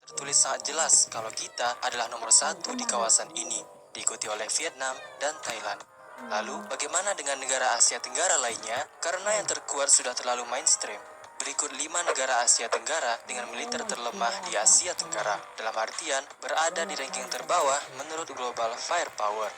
tertulis sangat jelas kalau kita adalah nomor satu di kawasan ini, diikuti oleh Vietnam dan Thailand. Lalu, bagaimana dengan negara Asia Tenggara lainnya? Karena yang terkuat sudah terlalu mainstream. Berikut 5 negara Asia Tenggara dengan militer terlemah di Asia Tenggara. Dalam artian, berada di ranking terbawah menurut Global Firepower.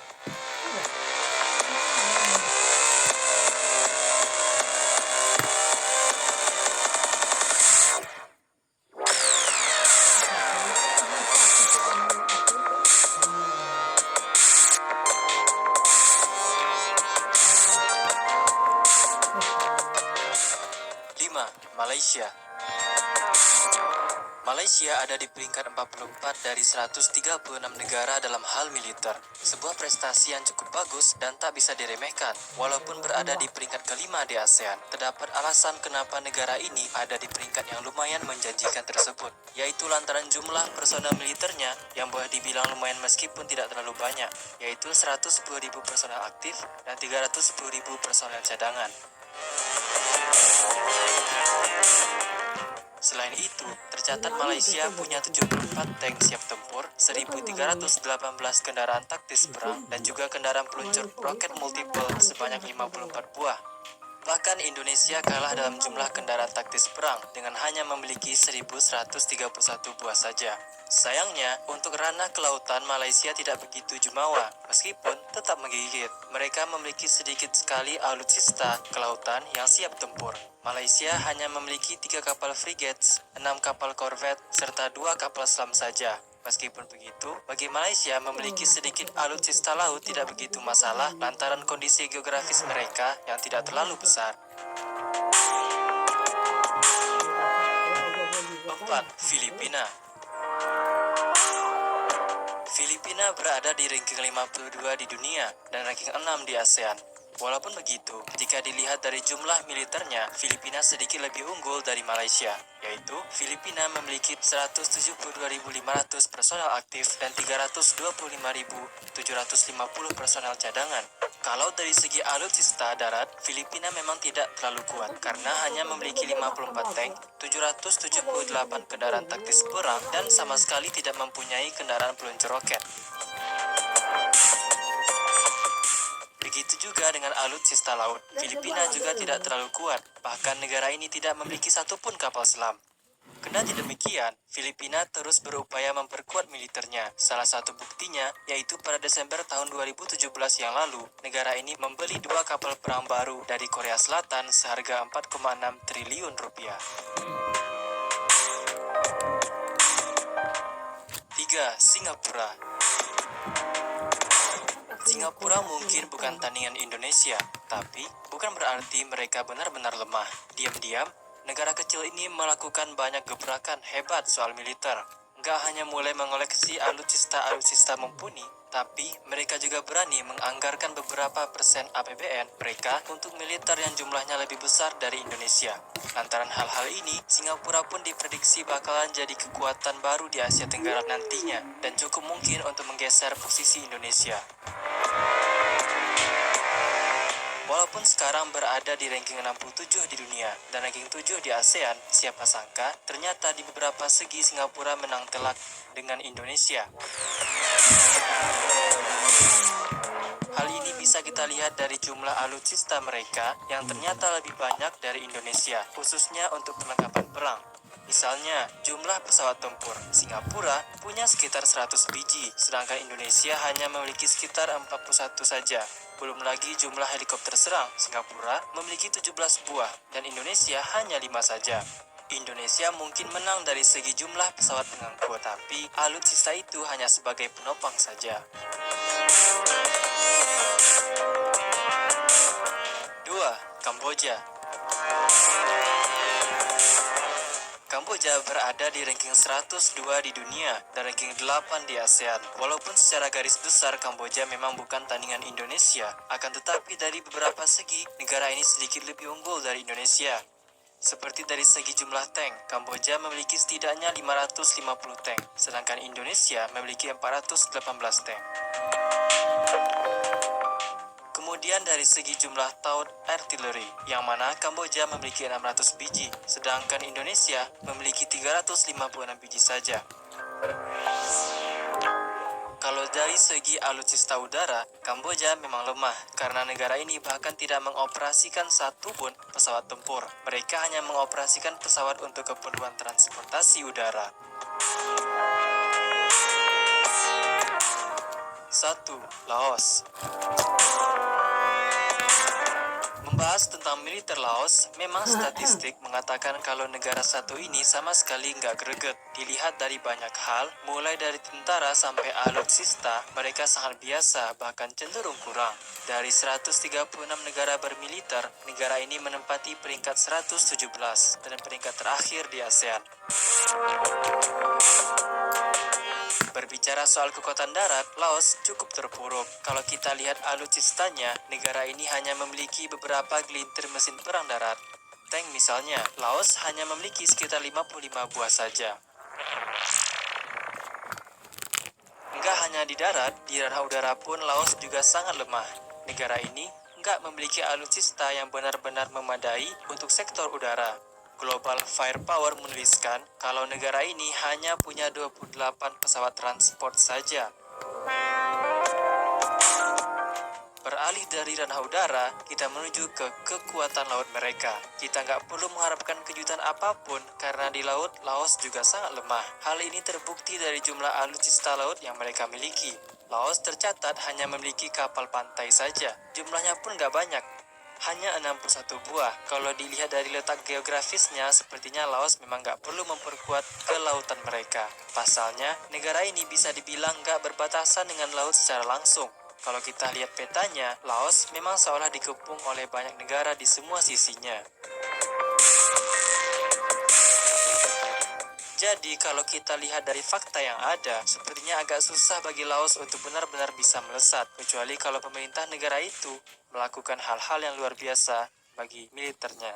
5. Malaysia. Malaysia ada di peringkat 44 dari 136 negara dalam hal militer. Sebuah prestasi yang cukup bagus dan tak bisa diremehkan. Walaupun berada di peringkat kelima di ASEAN, terdapat alasan kenapa negara ini ada di peringkat yang lumayan menjanjikan tersebut, yaitu lantaran jumlah personel militernya yang boleh dibilang lumayan meskipun tidak terlalu banyak, yaitu 110.000 personel aktif dan 310.000 personel cadangan. Selain itu, tercatat Malaysia punya 74 tank siap tempur, 1.318 kendaraan taktis perang, dan juga kendaraan peluncur roket multiple sebanyak 54 buah. Bahkan Indonesia kalah dalam jumlah kendaraan taktis perang dengan hanya memiliki 1.131 buah saja. Sayangnya, untuk ranah kelautan Malaysia tidak begitu jumawa, meskipun tetap menggigit. Mereka memiliki sedikit sekali alutsista kelautan yang siap tempur. Malaysia hanya memiliki 3 kapal frigates, 6 kapal korvet, serta 2 kapal selam saja. Meskipun begitu, bagi Malaysia memiliki sedikit alutsista laut tidak begitu masalah lantaran kondisi geografis mereka yang tidak terlalu besar. 4. Filipina. Filipina berada di ranking 52 di dunia dan ranking 6 di ASEAN. Walaupun begitu, jika dilihat dari jumlah militernya, Filipina sedikit lebih unggul dari Malaysia, yaitu Filipina memiliki 172.500 personel aktif dan 325.750 personel cadangan. Kalau dari segi alutsista darat, Filipina memang tidak terlalu kuat karena hanya memiliki 54 tank, 778 kendaraan taktis perang, dan sama sekali tidak mempunyai kendaraan peluncur roket. Begitu juga dengan alutsista laut, Filipina juga tidak terlalu kuat, bahkan negara ini tidak memiliki satupun kapal selam. Kendati demikian, Filipina terus berupaya memperkuat militernya. Salah satu buktinya, yaitu pada Desember tahun 2017 yang lalu, negara ini membeli 2 kapal perang baru dari Korea Selatan seharga 4,6 triliun rupiah. 3. Singapura. Singapura mungkin bukan tandingan Indonesia, tapi bukan berarti mereka benar-benar lemah. Diam-diam, negara kecil ini melakukan banyak gebrakan hebat soal militer. Nggak hanya mulai mengoleksi alutsista mumpuni, tapi mereka juga berani menganggarkan beberapa persen APBN mereka untuk militer yang jumlahnya lebih besar dari Indonesia. Lantaran hal-hal ini, Singapura pun diprediksi bakalan jadi kekuatan baru di Asia Tenggara nantinya, dan cukup mungkin untuk menggeser posisi Indonesia. Walaupun sekarang berada di ranking 67 di dunia dan ranking 7 di ASEAN, siapa sangka ternyata di beberapa segi Singapura menang telak dengan Indonesia. Hal ini bisa kita lihat dari jumlah alutsista mereka yang ternyata lebih banyak dari Indonesia, khususnya untuk perlengkapan perang. Misalnya, jumlah pesawat tempur Singapura punya sekitar 100 biji, sedangkan Indonesia hanya memiliki sekitar 41 saja. Belum lagi jumlah helikopter serang, Singapura memiliki 17 buah, dan Indonesia hanya 5 saja. Indonesia mungkin menang dari segi jumlah pesawat pengangkut, tapi alutsista itu hanya sebagai penopang saja. 2. Kamboja. Kamboja berada di ranking 102 di dunia dan ranking 8 di ASEAN. Walaupun secara garis besar Kamboja memang bukan tandingan Indonesia, akan tetapi dari beberapa segi, negara ini sedikit lebih unggul dari Indonesia. Seperti dari segi jumlah tank, Kamboja memiliki setidaknya 550 tank, sedangkan Indonesia memiliki 418 tank. Kemudian dari segi jumlah taut artileri, yang mana Kamboja memiliki 600 biji, sedangkan Indonesia memiliki 356 biji saja. Kalau dari segi alutsista udara, Kamboja memang lemah karena negara ini bahkan tidak mengoperasikan satu pun pesawat tempur. Mereka hanya mengoperasikan pesawat untuk keperluan transportasi udara. 1. Laos. Membahas tentang militer Laos, memang statistik mengatakan kalau negara satu ini sama sekali nggak greget. Dilihat dari banyak hal, mulai dari tentara sampai alutsista, mereka sangat biasa, bahkan cenderung kurang. Dari 136 negara bermiliter, negara ini menempati peringkat 117 dan peringkat terakhir di ASEAN. Berbicara soal kekuatan darat, Laos cukup terpuruk. Kalau kita lihat alutsistanya, negara ini hanya memiliki beberapa gelintir mesin perang darat. Tank misalnya, Laos hanya memiliki sekitar 55 buah saja. Nggak hanya di darat, di ranah udara pun Laos juga sangat lemah. Negara ini nggak memiliki alutsista yang benar-benar memadai untuk sektor udara. Global Firepower menuliskan kalau negara ini hanya punya 28 pesawat transport saja. Beralih dari ranah udara, kita menuju ke kekuatan laut mereka. Kita nggak perlu mengharapkan kejutan apapun, karena di laut, Laos juga sangat lemah. Hal ini terbukti dari jumlah alutsista laut yang mereka miliki. Laos tercatat hanya memiliki kapal pantai saja. Jumlahnya pun nggak banyak. Hanya 61 buah. Kalau dilihat dari letak geografisnya, sepertinya Laos memang nggak perlu memperkuat kelautan mereka. Pasalnya, negara ini bisa dibilang nggak berbatasan dengan laut secara langsung. Kalau kita lihat petanya, Laos memang seolah dikepung oleh banyak negara di semua sisinya. Jadi kalau kita lihat dari fakta yang ada, sepertinya agak susah bagi Laos untuk benar-benar bisa melesat, kecuali kalau pemerintah negara itu melakukan hal-hal yang luar biasa bagi militernya.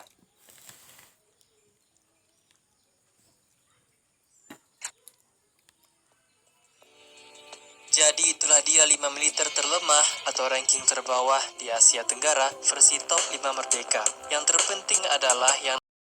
Jadi itulah dia 5 militer terlemah atau ranking terbawah di Asia Tenggara versi top 5 merdeka. Yang terpenting adalah yang